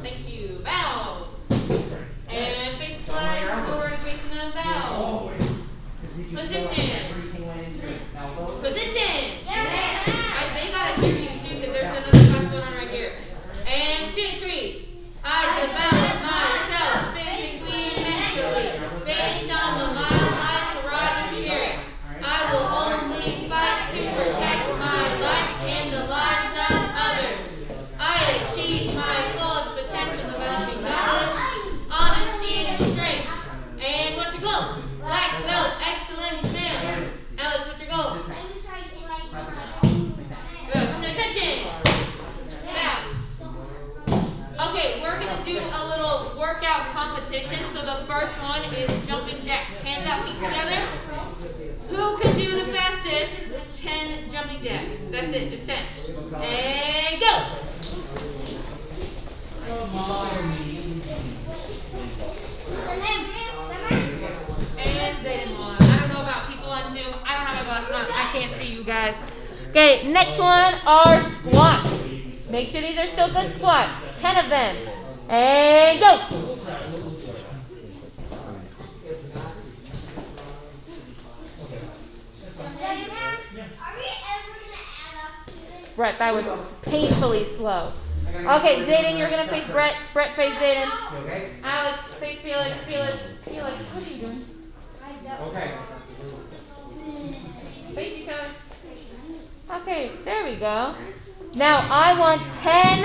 Thank you. Bow. And face flies forward and facing the bow. Position. Position. Yeah. Guys, they gotta hear you too because there's another class going on right here. And student greets. I develop myself physically and mentally based on the mile-high karate spirit. I will only fight to protect my life and the lives of others. I achieve my fullest potential developing knowledge, honesty, and strength. And what's your goal? Black belt, excellence, ma'am. Alex, what's your goal? Good. Come to attention. Yeah. Okay, we're going to do a little workout competition. So the first one is jumping jacks. Hands out, feet together. Who can do the fastest 10 jumping jacks? That's it, just 10. And go. And Zayden. I don't know about people on Zoom. I don't have my glasses on. I can't see you guys. Okay, next one are squats. Make sure these are still good squats. 10 of them. And go. Brett, that was painfully slow. Okay, Zayden, you're going to face Brett. Brett, face Zayden. Alex, face Felix. Felix, what are you doing? Okay. Face each other. Okay, there we go. Now, I want 10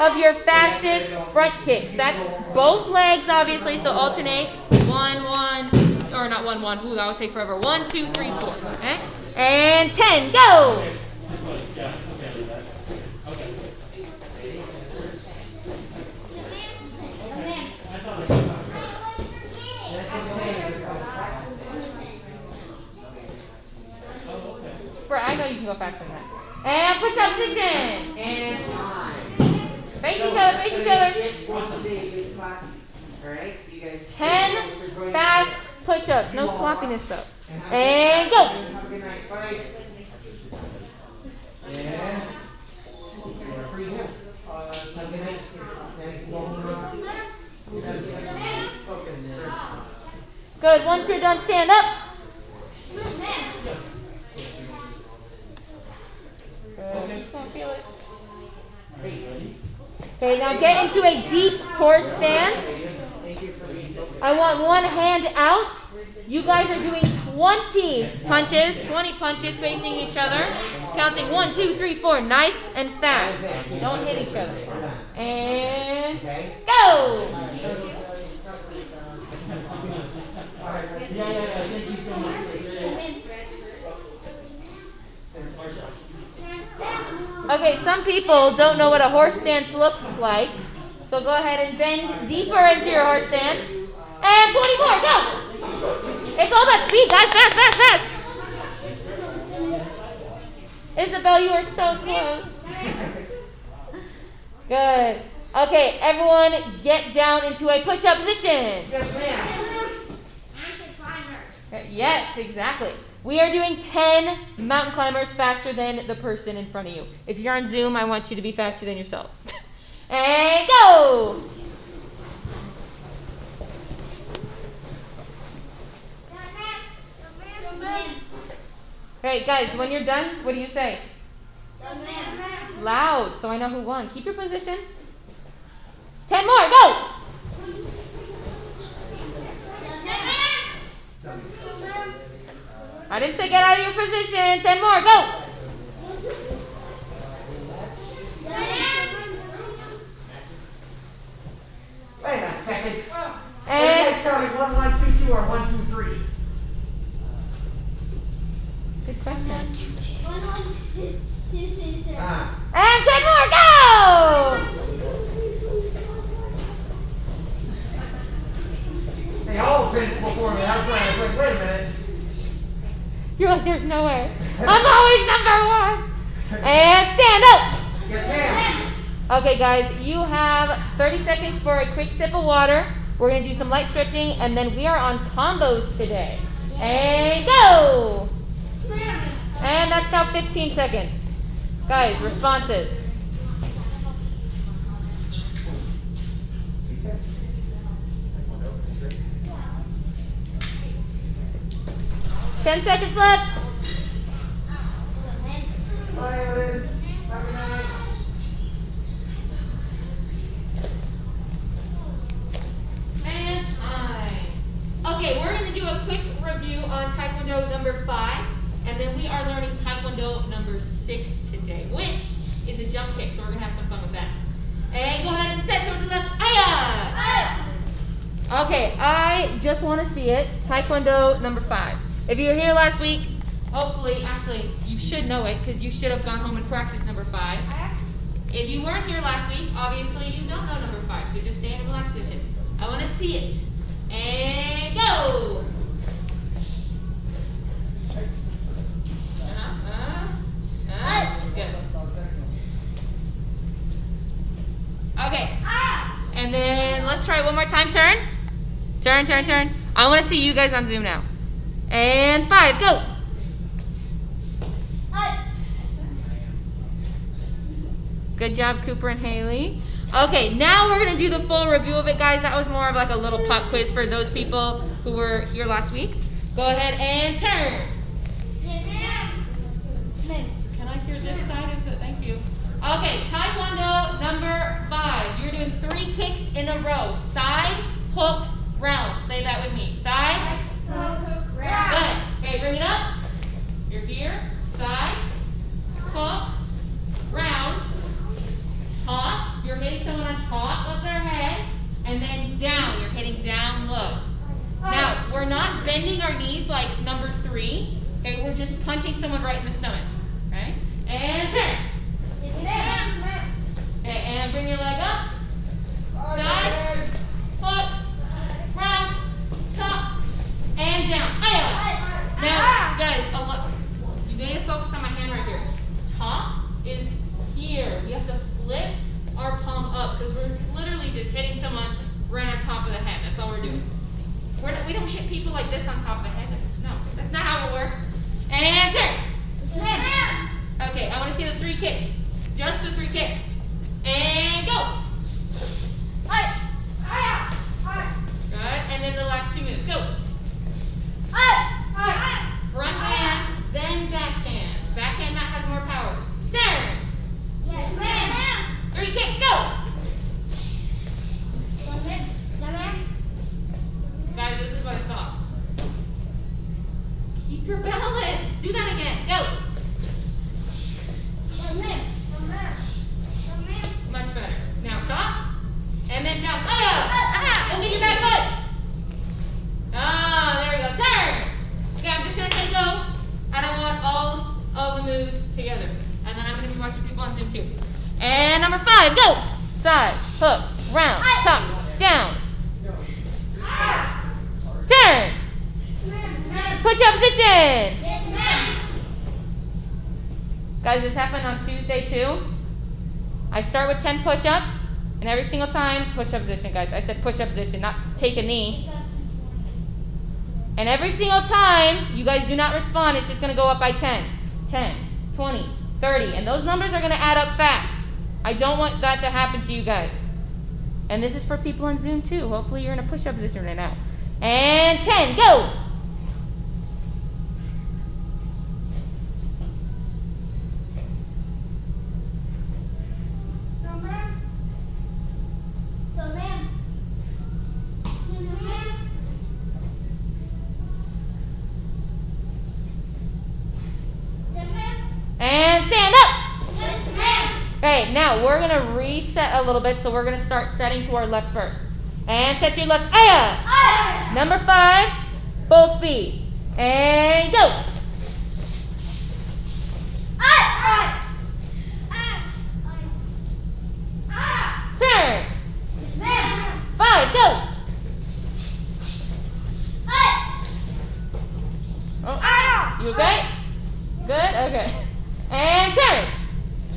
of your fastest front kicks. That's both legs, obviously, so alternate. 1, 1, or not 1, 1. Ooh, that would take forever. 1, 2, 3, 4. Okay? And 10, go! Brett, I know you can go faster than that. And push up position. And time. Face each other, face each other. 10 fast push-ups. No sloppiness though. And go. Have a good night. Bye. Yeah. Good. Once you're done, stand up. Come on, Felix. Okay, now get into a deep horse stance. I want one hand out. You guys are doing 20 punches facing each other. Counting 1, 2, 3, 4. Nice and fast. Don't hit each other. And go! Thank you so much. Okay, some people don't know what a horse stance looks like. So go ahead and bend deeper into your horse stance. And 20 more, go! It's all about speed, guys. Fast, fast, fast. Isabel, you are so close. Good. Okay, everyone get down into a push-up position. Yes, ma'am. Yes, exactly. We are doing 10 mountain climbers faster than the person in front of you. If you're on Zoom, I want you to be faster than yourself. And go! Okay, guys, when you're done, what do you say? Loud, so I know who won. Keep your position. 10 more, go! I didn't say get out of your position. 10 more, go! Wait a second. And you guys counting 1, 1, 2, 2, or 1, 2, 3? good question. 1, 2, 2. And 10 more, go! They all finished before me. That's why I was like, wait a minute. You're like, there's no way. I'm always number 1. And stand up. Yes, ma'am. Okay, guys, you have 30 seconds for a quick sip of water. We're going to do some light stretching, and then we are on combos today. And go! And that's now 15 seconds. Guys, responses. 10 seconds left. Bye, Evan. Have a night. And time. Okay, we're going to do a quick review on Taekwondo number 5, and then we are learning Taekwondo number 6 today, which is a jump kick, so we're going to have some fun with that. And go ahead and set towards the left. Aya! Okay, I just want to see it. Taekwondo number 5. If you were here last week, hopefully, actually, you should know it because you should have gone home and practiced number 5. If you weren't here last week, obviously you don't know number 5, so just stay in a relaxed position. I want to see it. And go! Good. Okay. And then let's try it one more time. Turn. Turn, turn, turn. I want to see you guys on Zoom now. And 5, go! Good job, Cooper and Haley. Okay, now we're going to do the full review of it, guys. That was more of like a little pop quiz for those people who were here last week. Go ahead and turn. Can I hear this side of it? Thank you. Okay, Taekwondo number 5. You're doing 3 kicks in a row. Side, hook, round. Say that with me. Side, hook, round. Good. Okay, bring it up. You're here. Side, hook, round. Top. You're hitting someone on top of their head. And then down. You're hitting down low. Now, we're not bending our knees like number 3. Okay, we're just punching someone right in the stomach. Okay? And turn. Okay, and bring your leg up. Side, hook, round, top, and down. Now, guys, you need to focus on my hand right here. Top is here. We have to flip our palm up because we're literally just hitting someone right on top of the head. That's all we're doing. We don't hit people like this on top of the head. That's not how it works. And turn. Okay, I want to see the 3 kicks. Just the 3 kicks. And go. Good. And then the last 2 moves. Go. Front hand, then backhand. Backhand mat has more power. Turn. 3 kicks. Go. Guys, this is what I saw. Keep your balance. Do that again. Go. Much better. Now top, and then down. Don't get your back foot. There we go. Turn. Okay, I'm just going to say go. I don't want all of the moves together. And then I'm going to be watching people on Zoom too. And number 5, go. Side, hook, round, top, down. Turn. Push-up position. Guys, this happened on Tuesday too. I start with 10 push-ups, and every single time, push-up position, guys. I said push-up position, not take a knee. And every single time, you guys do not respond, it's just going to go up by 10. 10, 20, 30. And those numbers are going to add up fast. I don't want that to happen to you guys. And this is for people on Zoom too. Hopefully you're in a push-up position right now. And 10, go! And stand up. Yes, ma'am. Okay, now we're going to reset a little bit, so we're going to start setting to our left first. And set to your left. Aya. Number 5, full speed. And go. Turn. Yes, ma'am. 5, go. Oh, you okay? Good? Okay. And turn.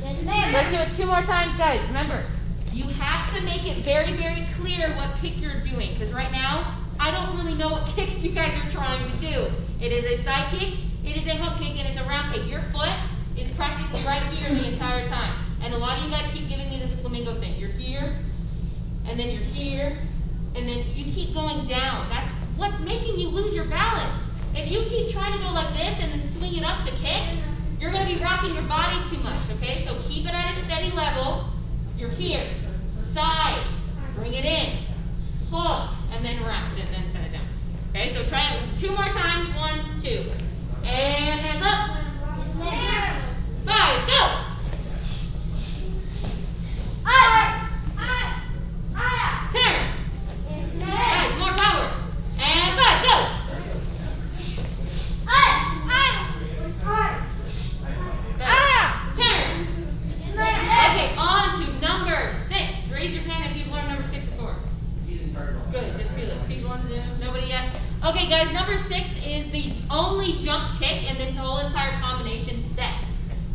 Yes, ma'am. Let's do it 2 more times, guys. Remember, you have to make it very, very clear what kick you're doing. Because right now, I don't really know what kicks you guys are trying to do. It is a side kick, it is a hook kick, and it's a round kick. Your foot is practically right here the entire time. And a lot of you guys keep giving me this flamingo thing. You're here, and then you're here, and then you keep going down. That's what's making you lose your balance. if you keep trying to go like this and then swing it up to kick, you're going to be rocking your body too much, okay? So keep it at a steady level. You're here. Side. Bring it in. Hook. And then wrap it and then set it down. Okay, so try it 2 more times. 1, 2. And hands up. 5, go. Turn. Guys, more power. And 5, go. Turn. Okay, on to number 6. Raise your hand if you've learned number 6 before. Good, just feel it. People on Zoom, nobody yet. Okay, guys, number 6 is the only jump kick in this whole entire combination set.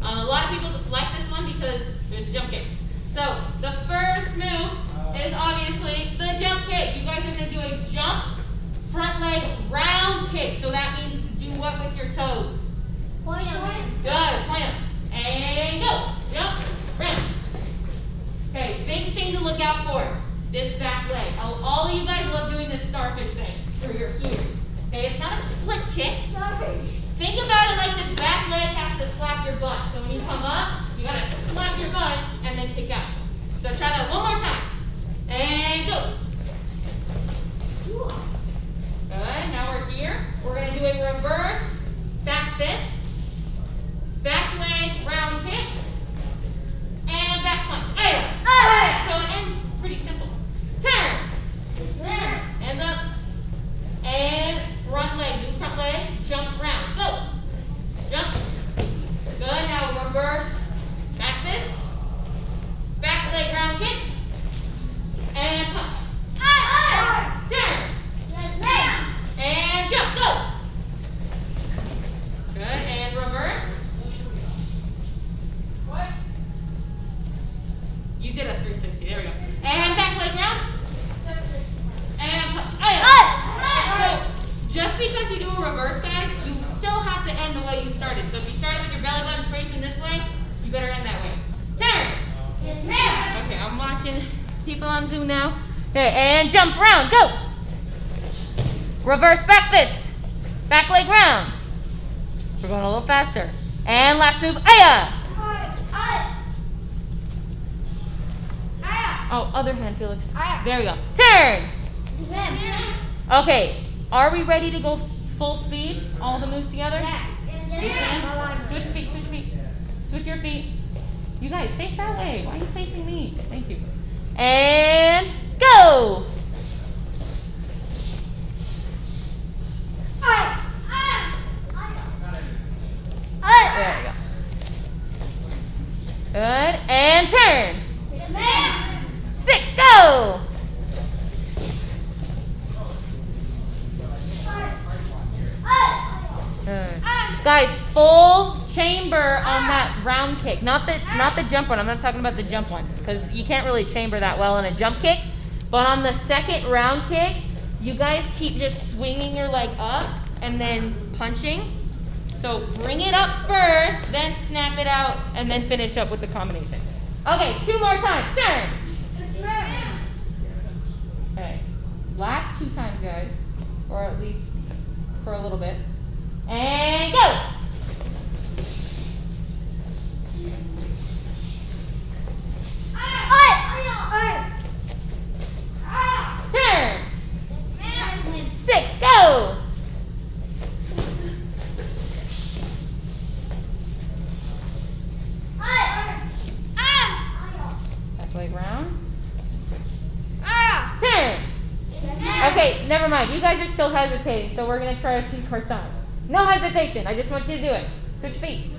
A lot of people like this one because there's a jump kick. So the first move is obviously the jump kick. You guys are going to do a jump, front leg, round kick. So that means do what with your toes? Point them. Good, point them. And go. Jump, round. Okay, big thing to look out for. This back leg. All of you guys love doing this starfish thing where you're here. Okay, it's not a split kick. Think about it like this back leg has to slap your butt. So when you come up, you gotta slap your butt and then kick out. So try that one more time. And go. Good, now we're here. We're gonna do a reverse back fist, back leg round kick, and back punch. So it ends pretty simple. Turn. Hands up. And front leg. Do front leg. Jump round. Go. Jump. Good. Now reverse. Back fist. Back leg round kick. And punch. Turn. And jump. Go. Good. And reverse. What? You did a 360. There we go. And back leg round. And punch. So, just because you do a reverse, guys, you still have to end the way you started. So if you started with your belly button facing this way, you better end that way. Turn. Yes, ma'am. Okay, I'm watching people on Zoom now. Okay, and jump round. Go. Reverse back fist. Back leg round. We're going a little faster. And last move. Oh, other hand, Felix. There we go. Turn. Yes, ma'am. Okay, are we ready to go full speed? All the moves together? Yes, ma'am. Switch feet, switch feet. Switch your feet. You guys, face that way. Why are you facing me? Thank you. And go! There we go. Good. And turn. Yes, ma'am. 6, go! Guys, full chamber on that round kick. Not the jump one. I'm not talking about the jump one because you can't really chamber that well in a jump kick. But on the second round kick, you guys keep just swinging your leg up and then punching. So bring it up first, then snap it out, and then finish up with the combination. Okay, 2 more times. Turn. Yes, ma'am. Okay, last 2 times, guys, or at least for a little bit. And go! Turn! 6, go! Back leg round. Turn! Okay, never mind. You guys are still hesitating, so we're going to try a few more times. No hesitation. I just want you to do it. Switch feet.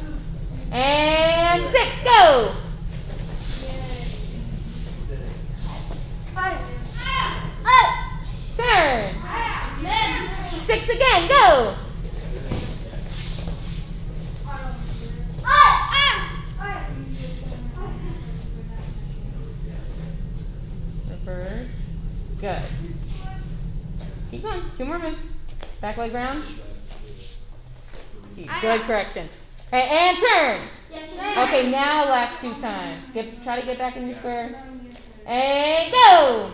And 6, go! Turn. 6 again, go! Reverse. Good. Keep going. 2 more moves. Back leg round. Good correction. Okay, and turn. Yes, ma'am. Okay, now last 2 times. Try to get back in your square. And go.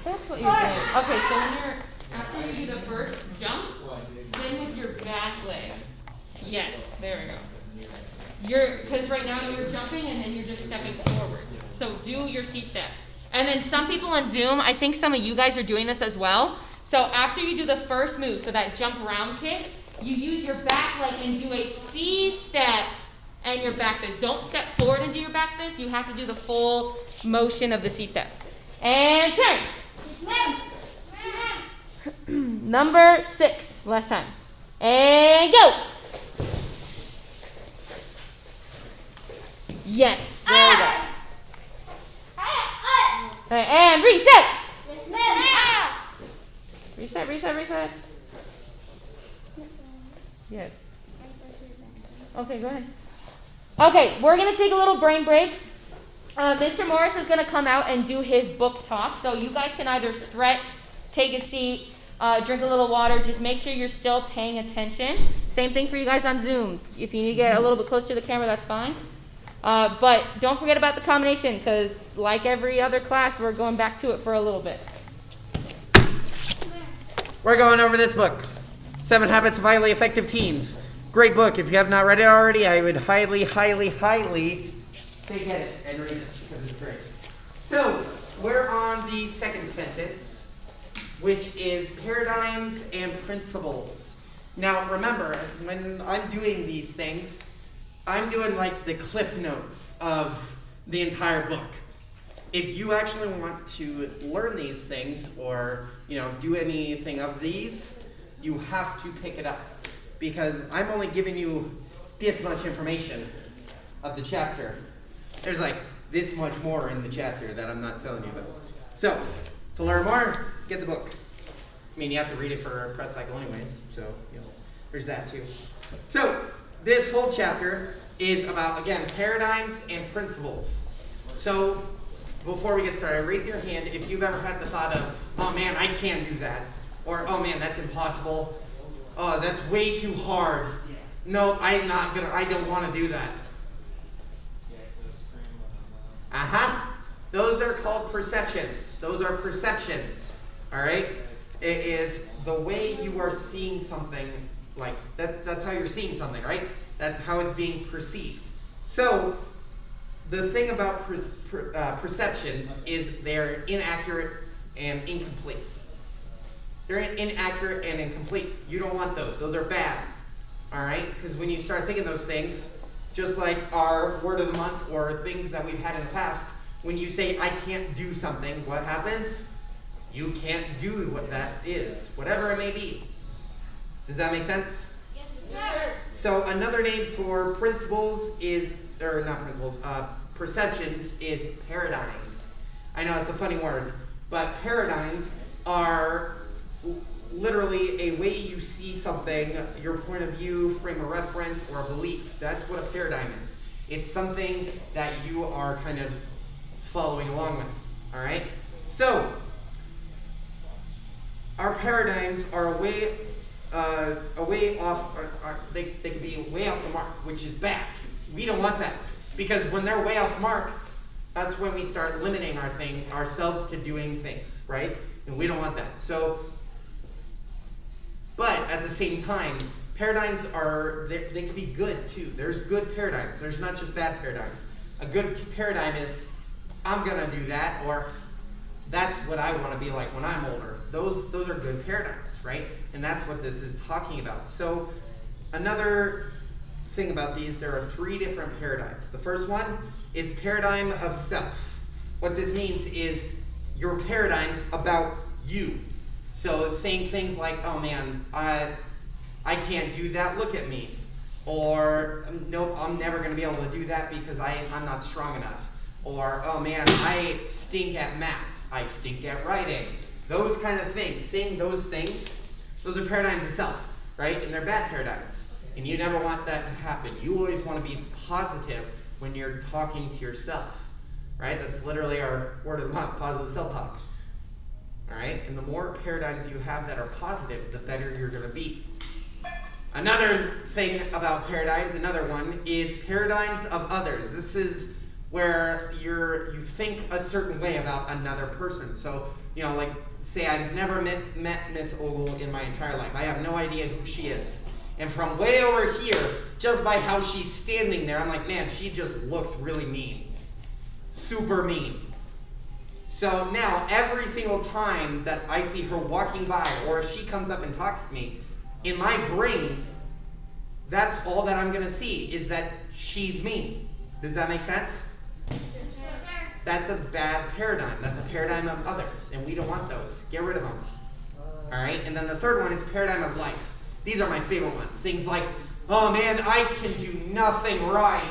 That's what you're doing. Okay, so after you do the first jump, spin with your back leg. Yes, there we go. Because right now you're jumping and then you're just stepping forward. So do your C-step. And then some people on Zoom, I think some of you guys are doing this as well. So after you do the first move, so that jump round kick, you use your back leg and do a C-step and your back fist. Don't step forward and do your back fist. You have to do the full motion of the C-step. And turn. Number 6, last time. And go. Yes, there we go. And reset. Reset. Yes. Okay, go ahead. Okay, we're going to take a little brain break. Mr. Morris is going to come out and do his book talk. So you guys can either stretch, take a seat, drink a little water. Just make sure you're still paying attention. Same thing for you guys on Zoom. If you need to get a little bit closer to the camera, that's fine. But don't forget about the combination, because like every other class, we're going back to it for a little bit. We're going over this book, 7 Habits of Highly Effective Teens. Great book. If you have not read it already, I would highly say get it and read it, because it's great. So, we're on the second sentence, which is paradigms and principles. Now, remember, when I'm doing these things, I'm doing like the cliff notes of the entire book. If you actually want to learn these things or, do anything of these, you have to pick it up, because I'm only giving you this much information of the chapter. There's like this much more in the chapter that I'm not telling you about. So, to learn more, get the book. I mean, you have to read it for Pret Cycle anyways, so, there's that too. So, this whole chapter is about, again, paradigms and principles. So, before we get started, raise your hand if you've ever had the thought of, oh man, I can't do that. Or, oh man, that's impossible. Oh, that's way too hard. No, I don't want to do that. Those are called perceptions. Those are perceptions. Alright? It is the way you are seeing something, like, that's how you're seeing something, right? That's how it's being perceived. So, the thing about perceptions is they're inaccurate and incomplete. They're inaccurate and incomplete. You don't want those. Those are bad. Alright? Because when you start thinking those things, just like our word of the month or things that we've had in the past, when you say, I can't do something, what happens? You can't do what that is, whatever it may be. Does that make sense? Yes, sir. So another name for principles is, or not principles, perceptions is paradigms. I know it's a funny word, but paradigms are literally a way you see something, your point of view, frame of reference, or a belief. That's what a paradigm is. It's something that you are kind of following along with. All right? So, our paradigms are a way off, they can be way off the mark, which is bad. We don't want that, because when they're way off the mark, that's when we start limiting ourselves to doing things, right? And we don't want that. So, but at the same time, paradigms they can be good too. There's good paradigms. There's not just bad paradigms. A good paradigm is, I'm gonna do that, or that's what I want to be like when I'm older. Those are good paradigms, right? And that's what this is talking about. So another thing about these, there are 3 different paradigms. The first one is paradigm of self. What this means is your paradigms about you. So saying things like, oh man, I can't do that, look at me. Or, nope, I'm never going to be able to do that because I'm not strong enough. Or, oh man, I stink at math, I stink at writing. Those kind of things, saying those things, those are paradigms of self, right? And they're bad paradigms. And you never want that to happen. You always want to be positive when you're talking to yourself, right? That's literally our word of the month, positive self-talk. All right? And the more paradigms you have that are positive, the better you're going to be. Another thing about paradigms, another one, is paradigms of others. This is where you think a certain way about another person. So, like say I've never met Miss Ogle in my entire life. I have no idea who she is. And from way over here, just by how she's standing there, I'm like, man, she just looks really mean. Super mean. So now, every single time that I see her walking by, or if she comes up and talks to me, in my brain, that's all that I'm going to see, is that she's mean. Does that make sense? That's a bad paradigm. That's a paradigm of others, and we don't want those. Get rid of them. All right? And then the third one is paradigm of life. These are my favorite ones. Things like, oh man, I can do nothing right.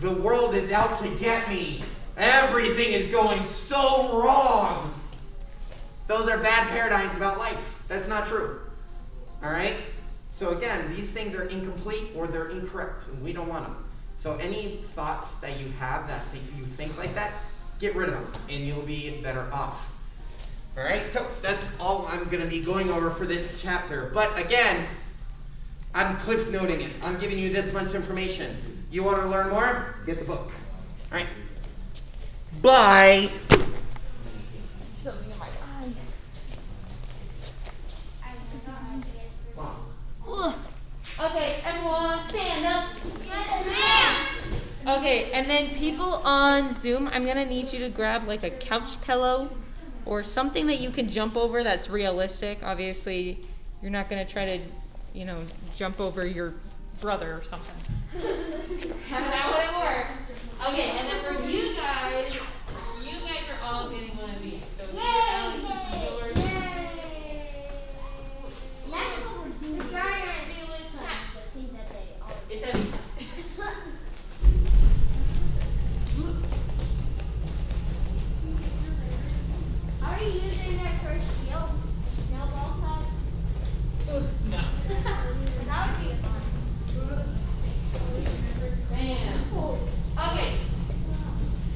The world is out to get me. Everything is going so wrong. Those are bad paradigms about life. That's not true. All right? So again, these things are incomplete or they're incorrect, and we don't want them. So any thoughts that you have that you think like that, get rid of them, and you'll be better off. All right? So that's all I'm going to be going over for this chapter. But again, I'm cliff noting it. I'm giving you this much information. You want to learn more? Get the book. All right? Bye. Something in my eye. Okay, everyone stand up. Okay, and then people on Zoom, I'm going to need you to grab like a couch pillow or something that you can jump over that's realistic. Obviously, you're not going to try to, jump over your brother or something. That wouldn't work. Okay, and then for you guys are all getting one of these. So yours. It's heavy. Are you using that for nail ball pad? No. That would be fun. Man. Okay.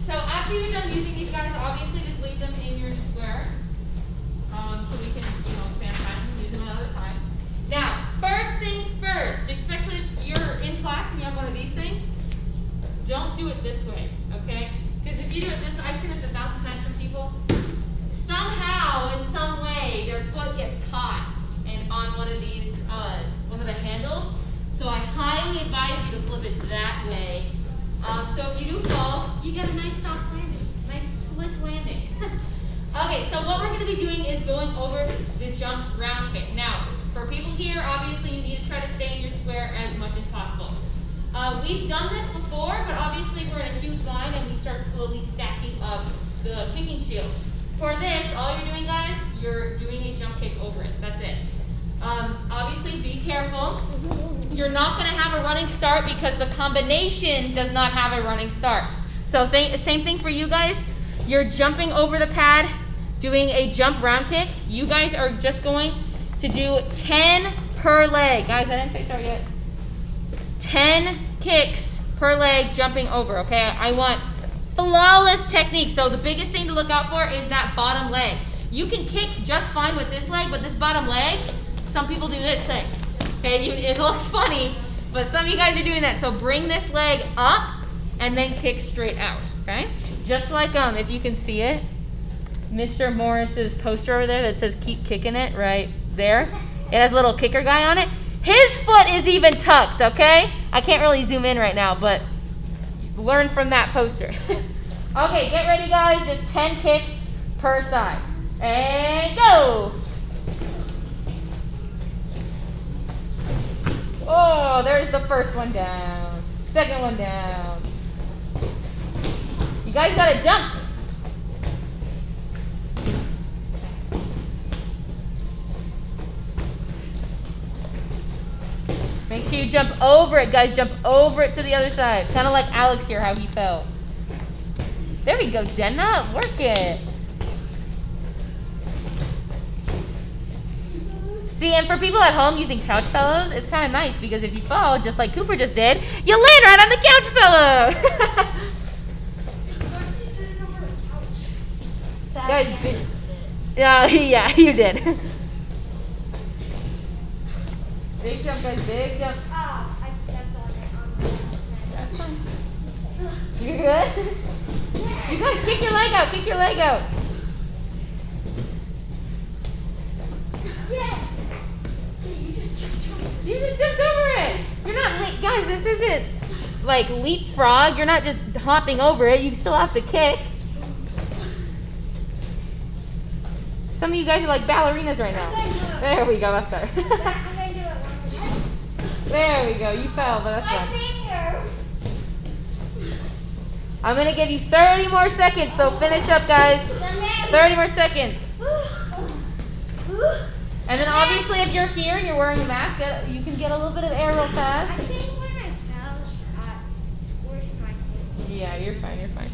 So after you're done using these guys, obviously just leave them in your square. So we can, sanitize them and use them another time. Now, first things first, especially if you're in class and you have one of these things, don't do it this way, okay? Because if you do it this way, I've seen this 1,000 times from people. Somehow, in some way, their foot gets caught on one of these, one of the handles. So I highly advise you to flip it that way. So if you do fall, you get a nice soft landing, nice slick landing. Okay, so what we're going to be doing is going over the jump round kick. Now, for people here, obviously you need to try to stay in your square as much as possible. We've done this before, but obviously we're in a huge line and we start slowly stacking up the kicking shields. For this, all you're doing, guys, you're doing a jump kick over it. That's it. Obviously, be careful. You're not going to have a running start because the combination does not have a running start. So same thing for you guys. You're jumping over the pad, doing a jump round kick. You guys are just going to do 10 per leg. Guys, I didn't say sorry yet. 10 kicks per leg jumping over, okay? I want flawless technique. So the biggest thing to look out for is that bottom leg. You can kick just fine with this leg, but this bottom leg, some people do this thing. Okay, it looks funny, but some of you guys are doing that. So bring this leg up and then kick straight out, okay? Just like, if you can see it, Mr. Morris's poster over there that says keep kicking it right there. It has a little kicker guy on it. His foot is even tucked, okay? I can't really zoom in right now, but learn from that poster. Okay, get ready, guys. Just 10 kicks per side. And go! Oh, there's the first one down. Second one down. You guys gotta jump. Make sure you jump over it, guys. Jump over it to the other side. Kind of like Alex here, how he fell. There we go, Jenna. Work it. See, and for people at home using couch pillows, it's kind of nice because if you fall, just like Cooper just did, you land right on the couch pillow. Guys, yeah, you did. Big jump, guys, big jump. Oh, I stepped on it. That's fine. You good? You guys, kick your leg out, kick your leg out. Yeah. You just jumped over. You just jumped over it. You're not, guys, this isn't like leapfrog. You're not just hopping over it. You still have to kick. Some of you guys are like ballerinas right now. There we go, that's better. I'm going to do it one more time. There we go, you fell, but that's My fine. finger. I'm going to give you 30 more seconds, so finish up, guys. 30 more seconds. And then obviously if you're here and you're wearing a mask, you can get a little bit of air real I fast. think when I fell, I squished my finger. Yeah, you're fine, you're fine.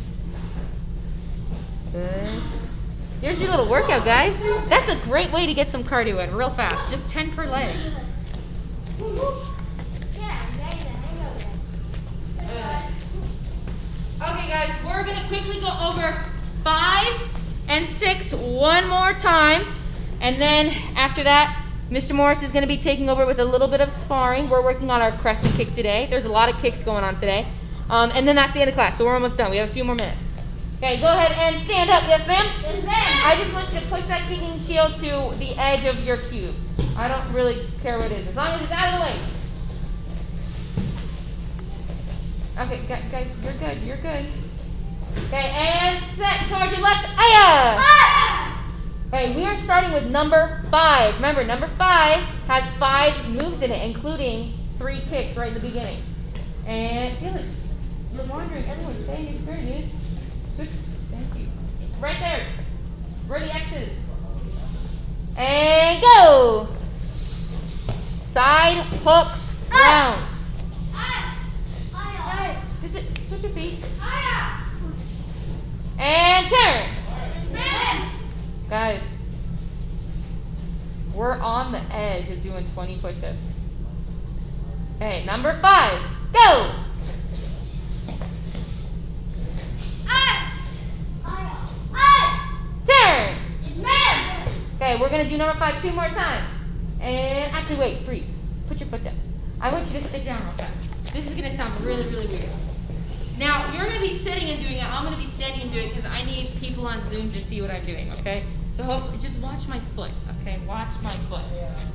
Good. There's your little workout, guys. That's a great way to get some cardio in real fast. Just 10 per leg. Yeah, I'm getting the hang of it. Okay, guys, we're going to quickly go over 5 and 6 one more time. And then after that, Mr. Morris is going to be taking over with a little bit of sparring. We're working on our Crescent Kick today. There's a lot of kicks going on today. And then that's the end of class, so we're almost done. We have a few more minutes. Okay, go ahead and stand up. Yes, ma'am? Yes, ma'am. I just want you to push that kicking shield to the edge of your cube. I don't really care what it is, as long as it's out of the way. Okay, guys, you're good, you're good. Okay, and set towards your left. Aya! Okay, we are starting with number 5. Remember, number 5 has 5 moves in it, including 3 kicks right in the beginning. And Felix, you're wandering everywhere. Stay in your square, dude. Switch. Thank you. Right there. Where are the X's? And go! Side, hooks, round. Just switch your feet. And turn. Guys, we're on the edge of doing 20 push-ups. Okay, number 5, go! Turn! Okay, we're gonna do number 5 2 more times. And actually, wait, freeze. Put your foot down. I want you to sit down real fast. This is gonna sound really, really weird. Now, you're going to be sitting and doing it. I'm going to be standing and doing it because I need people on Zoom to see what I'm doing, okay? So hopefully, just watch my foot, okay? Watch my foot.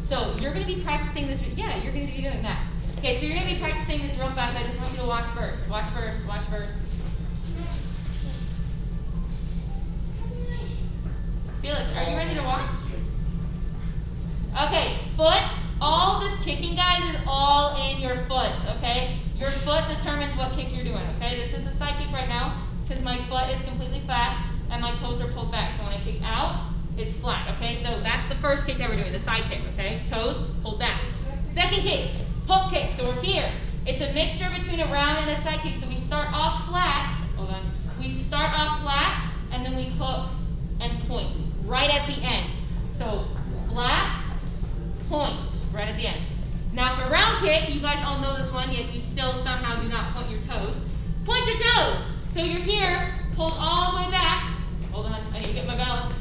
So you're going to be practicing this. Yeah, you're going to be doing that. Okay, so you're going to be practicing this real fast. I just want you to watch first. Watch first. Watch first. Felix, are you ready to watch? Okay, foot. All this kicking, guys, is all in your foot, okay? Your foot determines what kick you're doing, okay? This is a side kick right now because my foot is completely flat and my toes are pulled back. So when I kick out, it's flat, okay? So that's the first kick that we're doing, the side kick, okay? Toes pulled back. Second kick, hook kick. So we're here. It's a mixture between a round and a side kick. So we start off flat. Hold on. We start off flat and then we hook and point right at the end. So flat, point right at the end. Now for round kick, you guys all know this one, yet you still somehow do not point your toes. Point your toes! So you're here, pulled all the way back. Hold on, I need to get my balance.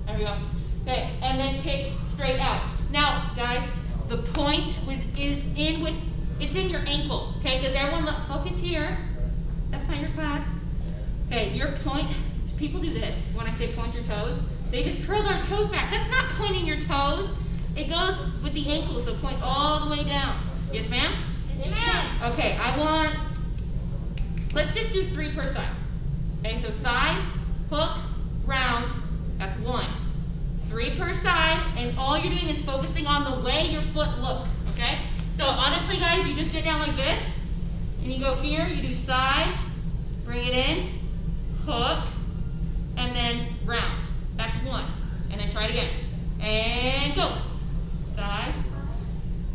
There we go. Okay, and then kick straight out. Now, guys, the point it's in your ankle, okay? Because everyone, focus here. That's not your class. Okay, your point, people do this when I say point your toes. They just curl their toes back. That's not pointing your toes. It goes with the ankle, so point all the way down. Yes, ma'am? Yes, ma'am. Okay, let's just do 3 per side. Okay, so side, hook, round, that's 1. 3 per side, and all you're doing is focusing on the way your foot looks, okay? So honestly, guys, you just get down like this, and you go here, you do side, bring it in, hook, and then round. That's 1. And then try it again. And go. Side,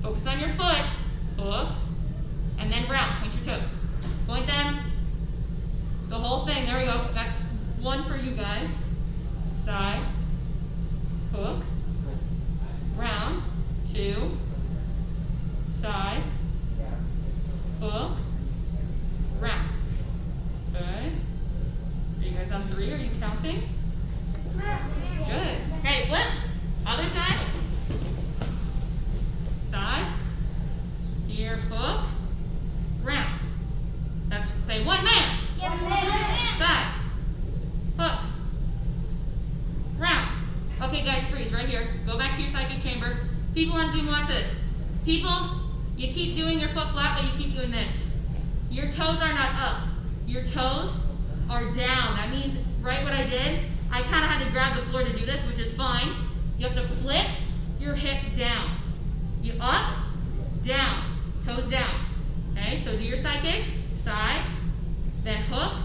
focus on your foot, hook, and then round, point your toes. Point them, the whole thing, there we go. That's 1 for you guys. Side, hook, round, 2, side, hook, round. Good. Are you guys on 3? Are you counting? Good. Okay, flip. Other side. Side. Here, hook. Round. That's, say, 1 man. Yeah, Side. Hook. to your Sidekick chamber. People on Zoom, watch this. People, you keep doing your foot flat, but you keep doing this. Your toes are not up. Your toes are down. That means, right what I did, I kind of had to grab the floor to do this, which is fine. You have to flip your hip down. You up, down, toes down. Okay, so do your Sidekick, side, then hook,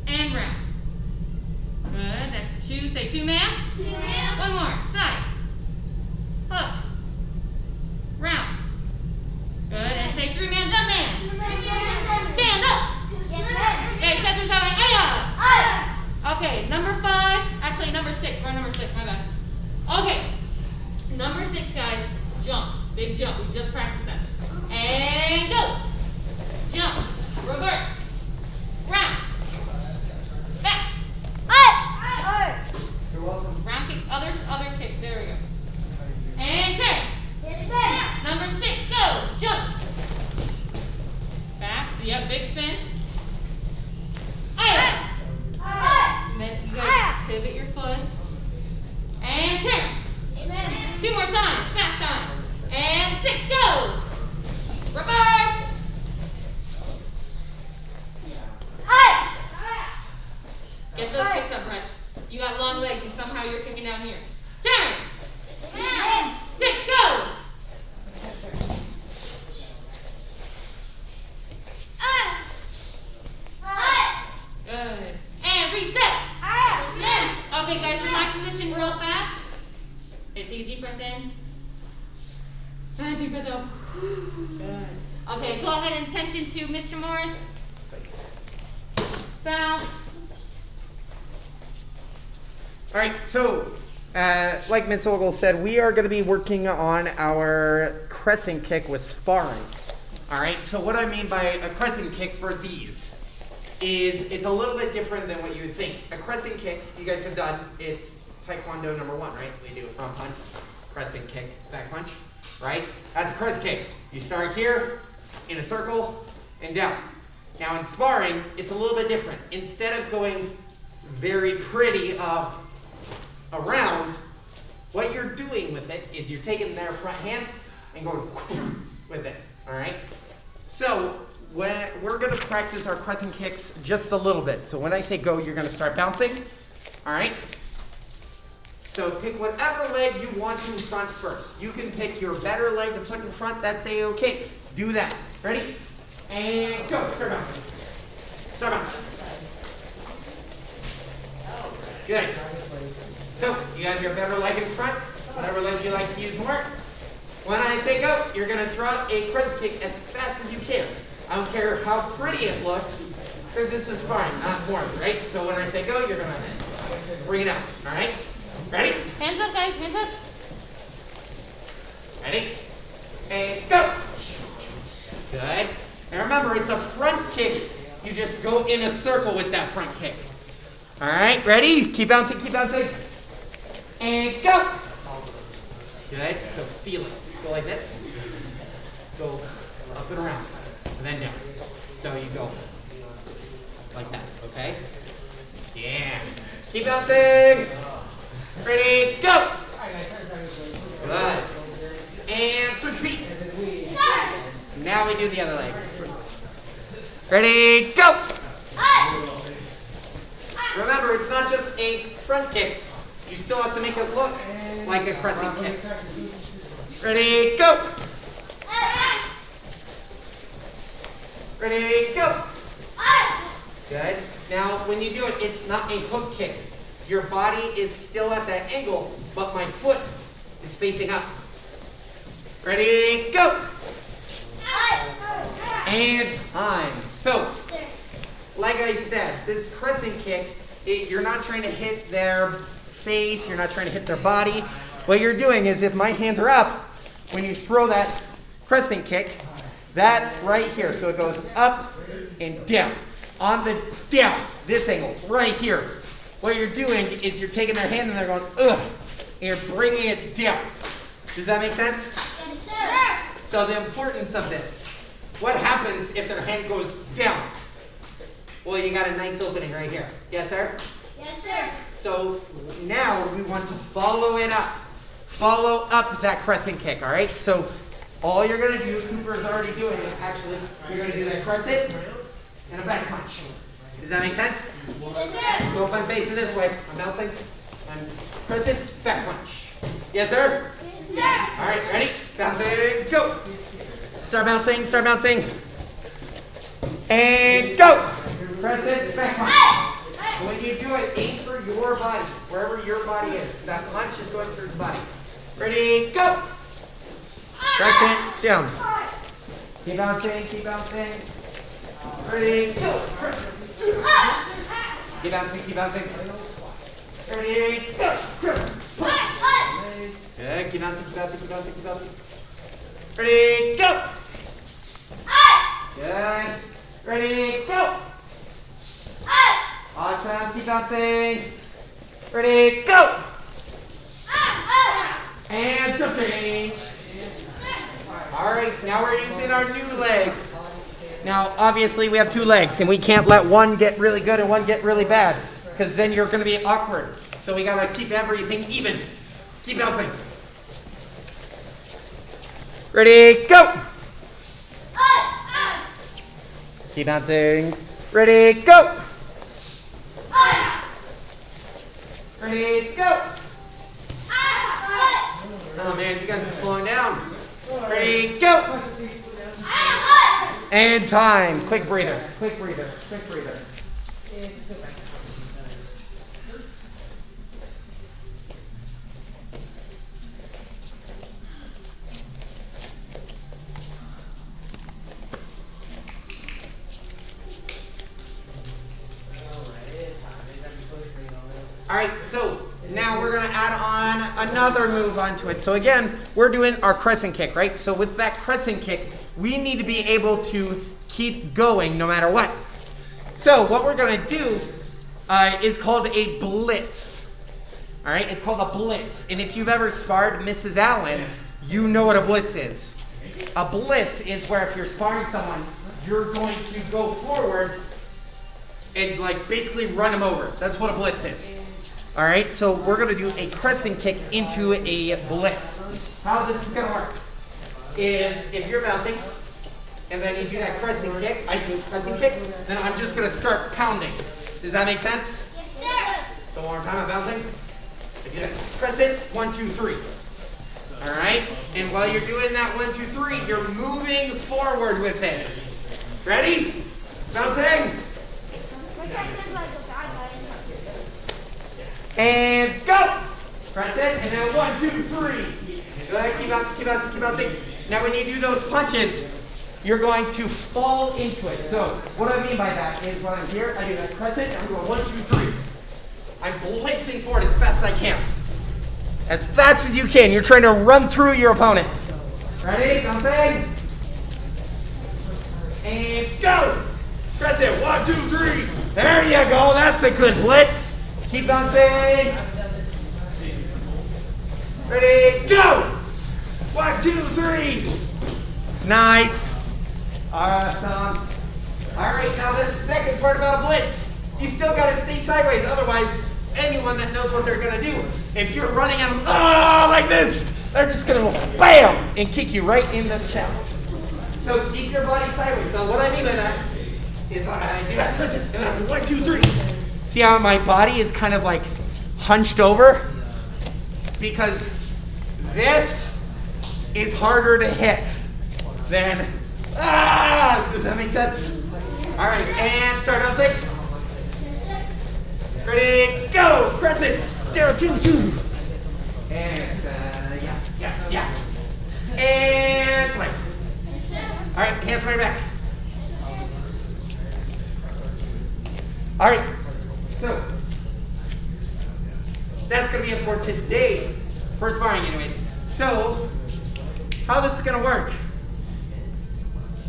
and round. Good, that's 2. Say 2 man. 2 man. One more, side, hook, round. Good, and say 3 man, jump man. Stand up. Yes, sir. Okay, set this out, aya. Okay, number 5, actually number 6, we're on number 6, my bad. Okay, number 6, guys, jump, big jump, we just practiced that. And go. Jump, reverse, round, back, You're welcome. round kick, other kick, there we go. And turn. Yes, sir. Number 6, go, jump. Back, so you have big spin. Aya. And then you guys pivot your foot. And turn. Amen. 2 more times, fast time. And 6, go. Reverse. Get those kicks up, Brett. You got long legs and somehow you're kicking down here. Turn. 6, go. Good. And reset. Okay, guys, relax position real fast. Okay, take a deep breath in. And deep breath out. Good. Okay, go ahead and tension to Mr. Morris. Bow. All right, so like Miss Ogle said, we are going to be working on our crescent kick with sparring. All right, so what I mean by a crescent kick for these is it's a little bit different than what you would think. A crescent kick, you guys have done, it's Taekwondo number 1, right? We do a front punch, crescent kick, back punch, right? That's a crescent kick. You start here, in a circle, and down. Now in sparring, it's a little bit different. Instead of going very pretty around, what you're doing with it is you're taking their front hand and going with it, all right? So we're going to practice our crescent kicks just a little bit. So when I say go, you're going to start bouncing, all right? So pick whatever leg you want to in front first. You can pick your better leg to put in front. That's a-okay. Do that. Ready? And go. Start bouncing. Start bouncing. Good. So you have your better leg in front, whatever leg you like to use more. When I say go, you're going to throw out a crescent kick as fast as you can. I don't care how pretty it looks, because this is sparring, not form, right? So when I say go, you're going to bring it out, all right? Ready? Hands up, guys, hands up. Ready? And go. Good. And remember, it's a front kick. You just go in a circle with that front kick. All right, ready? Keep bouncing, keep bouncing. And go. Good. So feel it. Go like this. Go up and around. And then down. So you go like that, okay? Yeah. Keep bouncing. Ready, go. Good. And switch feet. Now we do the other leg. Ready, go. Remember, it's not just a front kick. You still have to make it look like a crescent kick. Ready, go. Ready, go. Good. Now, when you do it, it's not a hook kick. Your body is still at that angle, but my foot is facing up. Ready, go. And time. So, like I said, this crescent kick, you're not trying to hit their face, you're not trying to hit their body. What you're doing is if my hands are up, when you throw that crescent kick, that right here, so it goes up and down. On the down, this angle, right here. What you're doing is you're taking their hand and they're going, ugh, and you're bringing it down. Does that make sense? Yes, sir. So the importance of this. What happens if their hand goes down? Well, you got a nice opening right here. Yes, sir? Yes, sir. So now we want to follow it up. follow up that crescent kick, all right? So all you're going to do, Cooper's already doing it, actually. You're going to do that crescent and a back punch. Does that make sense? Yes, sir. So if I'm facing this way, I'm bouncing, I'm crescent, back punch. Yes, sir? Yes, sir. All right, ready? Bouncing, go. Start bouncing, start bouncing. And go. Crescent, back punch. And when you do it, aim for your body, wherever your body is. That punch is going through the body. Ready, go. Crescent, down. Keep bouncing, keep bouncing. Ready, go. Crescent. Keep bouncing, keep bouncing. Ready, go. Crescent. Good, keep bouncing, keep bouncing, keep bouncing, keep bouncing. Ready, go. Good. Ready, go. Awesome, keep bouncing. Ready, go. And jump change. All right, now we're using our new leg. Now, obviously, we have two legs, and we can't let one get really good and one get really bad, because then you're going to be awkward. So we got to keep everything even. Keep bouncing. Ready, go. Keep bouncing. Ready, go. Ready, go. Oh man, you guys are slowing down. Ready, go. And time. Quick breather. Quick breather. Quick breather. All right, so now we're going to add on another move onto it. So again, we're doing our crescent kick, right? So with that crescent kick, we need to be able to keep going no matter what. So what we're going to do is called a blitz. All right, it's called a blitz. And if you've ever sparred Mrs. Allen, you know what a blitz is. A blitz is where if you're sparring someone, you're going to go forward and like basically run them over. That's what a blitz is. All right, so we're going to do a crescent kick into a blitz. How this is going to work is if you're bouncing and then you do that crescent kick, I do crescent kick, then I'm just going to start pounding. Does that make sense? Yes, sir. So one more time, I'm bouncing. I do that crescent, 1, 2, 3. All right, and while you're doing that 1, 2, 3, you're moving forward with it. Ready? Bouncing. And go! Press it, and then 1, 2, 3. Good, keep bouncing, keep bouncing, keep bouncing. Now when you do those punches, you're going to fall into it. So what I mean by that is when I'm here, I do that crescent, and I'm going 1, 2, 3. I'm blitzing forward as fast as I can. As fast as you can. You're trying to run through your opponent. Ready? Bouncing. And go! Press it, 1, 2, 3. There you go, that's a good blitz. Keep bouncing. Ready, go! 1, 2, 3. Nice. Awesome. All right, now this second part about a blitz. You still got to stay sideways. Otherwise, anyone that knows what they're going to do, if you're running at them like this, they're just going to bam and kick you right in the chest. So keep your body sideways. So what I mean by that is I do that crescent, and then I'm 1, 2, 3. See how my body is kind of like hunched over? Because this is harder to hit than, does that make sense? All right, and start bouncing. Ready, go, crescent, 0, 2, 2. And, yeah. And play. All right, hands behind your back. All right. So, that's going to be it for today, for sparring anyways. So, how this is going to work.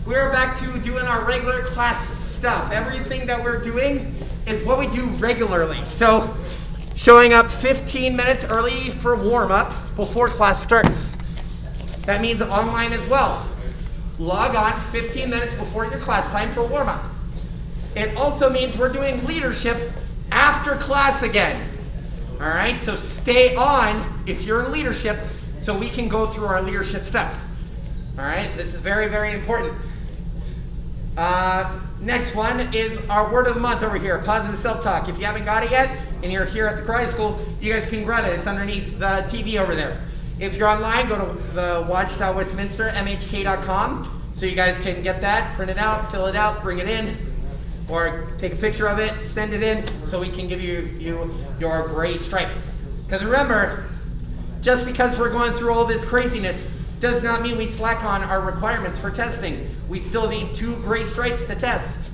We're back to doing our regular class stuff. Everything that we're doing is what we do regularly. So, showing up 15 minutes early for warm-up before class starts. That means online as well. Log on 15 minutes before your class time for warm-up. It also means we're doing leadership after class again. All right, so stay on if you're in leadership so we can go through our leadership stuff. All right, this is very, very important. Next one is our word of the month over here, positive self-talk. If you haven't got it yet and you're here at the karate school, you guys can grab it. It's underneath the TV over there. If you're online, go to the Watch.Westminster, MHK.com, so you guys can get that, print it out, fill it out, bring it in, or take a picture of it, send it in, so we can give you your gray stripe. Because remember, just because we're going through all this craziness does not mean we slack on our requirements for testing. We still need 2 gray stripes to test.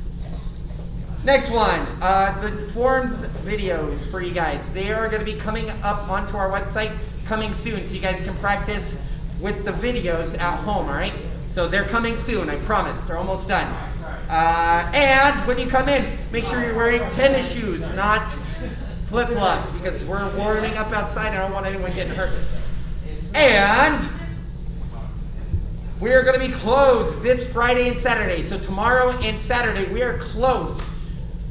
Next one, the forms videos for you guys. They are going to be coming up onto our website coming soon, so you guys can practice with the videos at home, all right? So they're coming soon, I promise. They're almost done. And when you come in, make sure you're wearing tennis shoes, not flip-flops, because we're warming up outside. I don't want anyone getting hurt. And we are going to be closed this Friday and Saturday. So tomorrow and Saturday, we are closed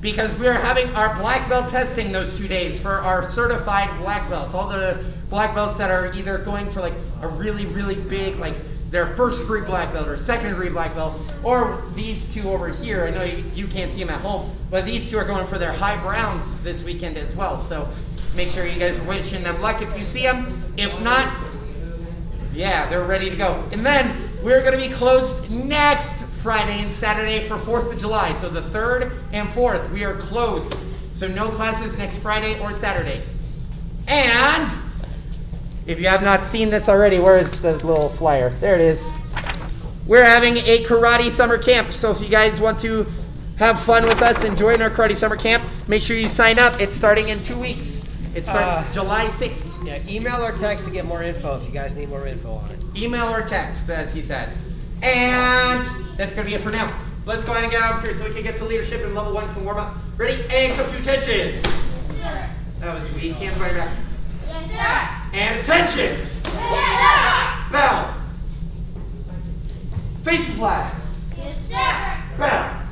because we are having our black belt testing those 2 days for our certified black belts. All the black belts that are either going for like a really, really big, like their first degree black belt or second degree black belt, or these 2 over here. I know you can't see them at home, but these 2 are going for their high browns this weekend as well. So make sure you guys are wishing them luck if you see them. If not, yeah, they're ready to go. And then we're going to be closed next Friday and Saturday for 4th of July. So the 3rd and 4th, we are closed. So no classes next Friday or Saturday. And if you have not seen this already, where is the little flyer? There it is. We're having a karate summer camp. So if you guys want to have fun with us and join our karate summer camp, make sure you sign up. It's starting in 2 weeks. It starts July 6th. Yeah, email or text to get more info if you guys need more info on it. Email or text, as he said. And that's going to be it for now. Let's go ahead and get out of here so we can get to leadership and level 1 can warm up. Ready? And come to attention. Yes, That was weak. Hands by your back. sir. And attention. Yes, sir. Bell. Face the flags. Yes, sir. Bell.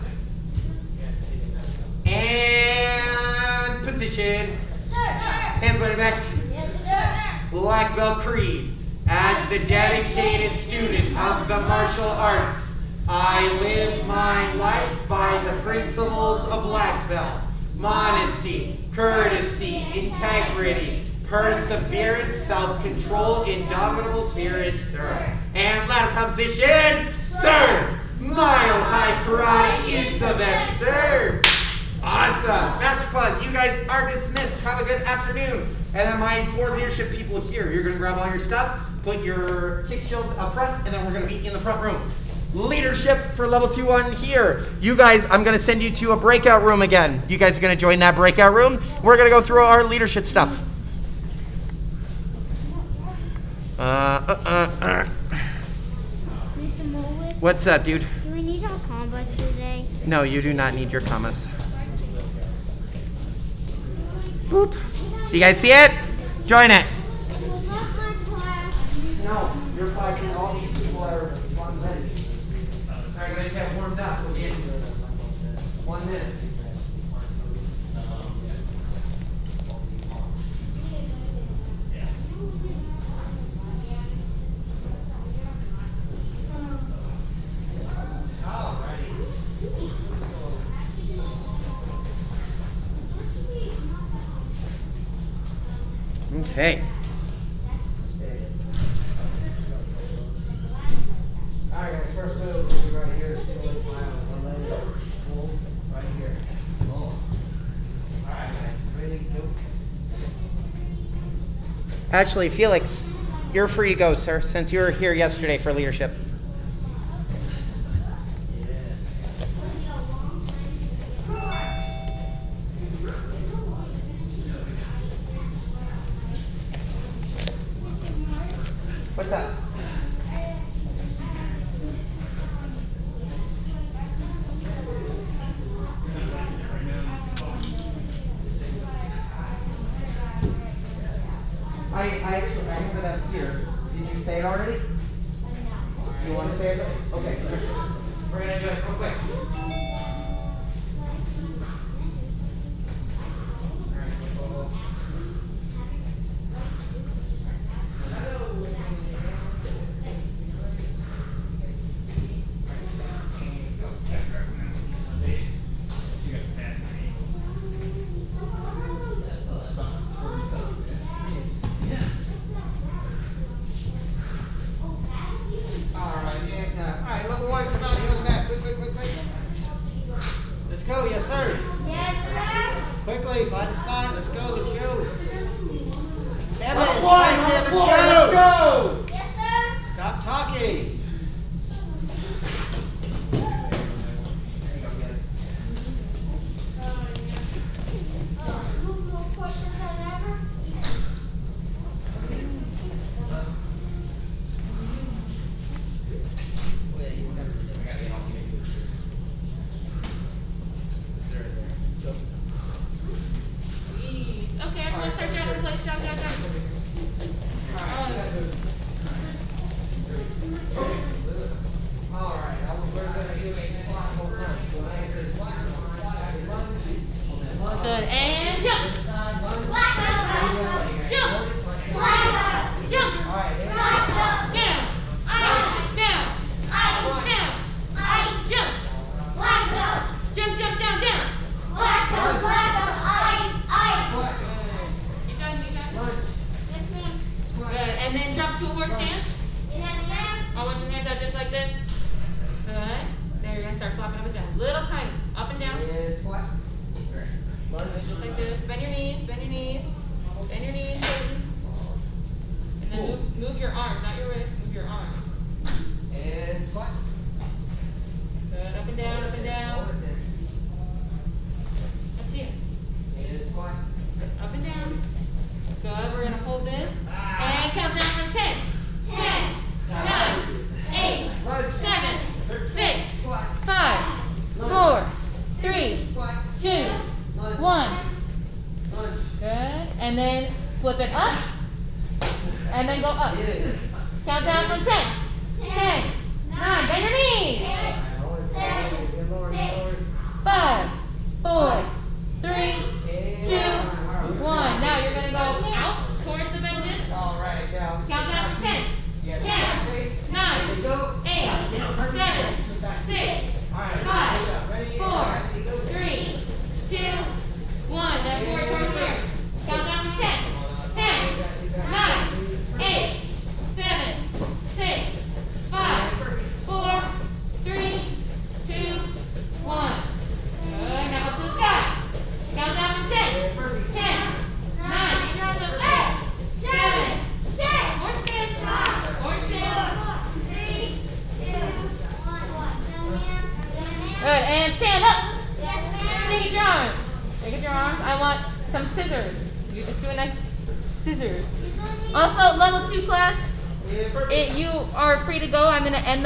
And position. Sir. Hands by your back. Yes, sir. Black belt creed. As the dedicated student of the martial arts, I live my life by the principles of black belt. Modesty, courtesy, integrity, perseverance, self-control, indomitable spirit, sir. And ladder position, sir. Mile high karate is the best, sir. Awesome. Master Club, you guys are dismissed. Have a good afternoon. And then my 4 leadership people here, you're going to grab all your stuff, put your kick shields up front, and then we're going to be in the front room. Leadership for level 2 on here. You guys, I'm going to send you to a breakout room again. You guys are going to join that breakout room. We're going to go through our leadership stuff. Mr. Mulwitz, What's up, dude? do we need our combos today? No, you do not need your commas. Boop. You guys see it? Join it. Was that my class? No, your class and all these people are on ready. Sorry, guys, get warmed up. We'll be in 1 minute. Okay. Alright guys, first move will be right here, single leg fly on 1 leg, pull, right here. Pull. Alright guys, ready, go. Actually, Felix, you're free to go, sir, since you were here yesterday for leadership. Yes. What's up? I have it up here. Did you say it already? You want to say it? Okay. We're gonna do it real quick. go. Yes, sir. Yes, sir. Quickly, find a spot. Let's go. Let's go. Kevin, Level one, let's level go. four, let's go. Yes, sir. Stop talking. Move more quicker than ever. Okay, everyone search out a place. Go, go, go. Alright, we're going to do a squat hold first. So when I say squat, I say lunge. Lunge. Good, and jump. Other side, lunge. Black belt. Jump. Black belt. Jump. Alright, Black belt. Down. Ice. Down. Ice. Down. Ice. Jump. Black belt. Jump, jump, down, down. Black belt. Black belt. Ice. Ice. squat, You done, you done? lunge, Yes, ma'am. squat. Good, and then jump to a horse stance. Yes, ma'am. I want your hands out just like this. Good. There, you're gonna start flopping up and down. Little tiny. Up and down. And squat. Lunge. Just like this. Bend your knees, bend your knees. Bend your knees, Peyton. And then move your arms, not your wrists, move your arms. And squat. Good, up and down, up and down. Hold it there. Up to you. And squat. Up and down. Good, we're gonna hold this. And count down from 10. 10, 9, 8, 7, 6, Squat. 5, 4, 3, Squat. 2, Lunge. 1. Lunge. Good. And then flip it up. And then go up. Yeah. Count down from 10. 10, 9, bend your knees. Hold it there. Get lower, get lower. 5, 4, 3, And 2, time. 1. Now you're gonna go out towards the benches. Alright, now. Count down from 10, Yes, 10, 9, There you go. 8, 7, 6, Alright, 5, ready? 4, 3, 2, 1. Then forward towards first. Count down from 10, 10, 9, 8, 7, 6, 5, 4, 3, 2, 1. Good. Now up to the sky. Count down from 10, 10, 9, 8, 7, 6. horse stance, horse stance. 3, 2, 1. Good. And stand up. Yes, ma'am. Shake your arms. Shake your arms. I want some scissors. You just do a nice scissors. Also, level 2 class, you are free to go. I'm going to end the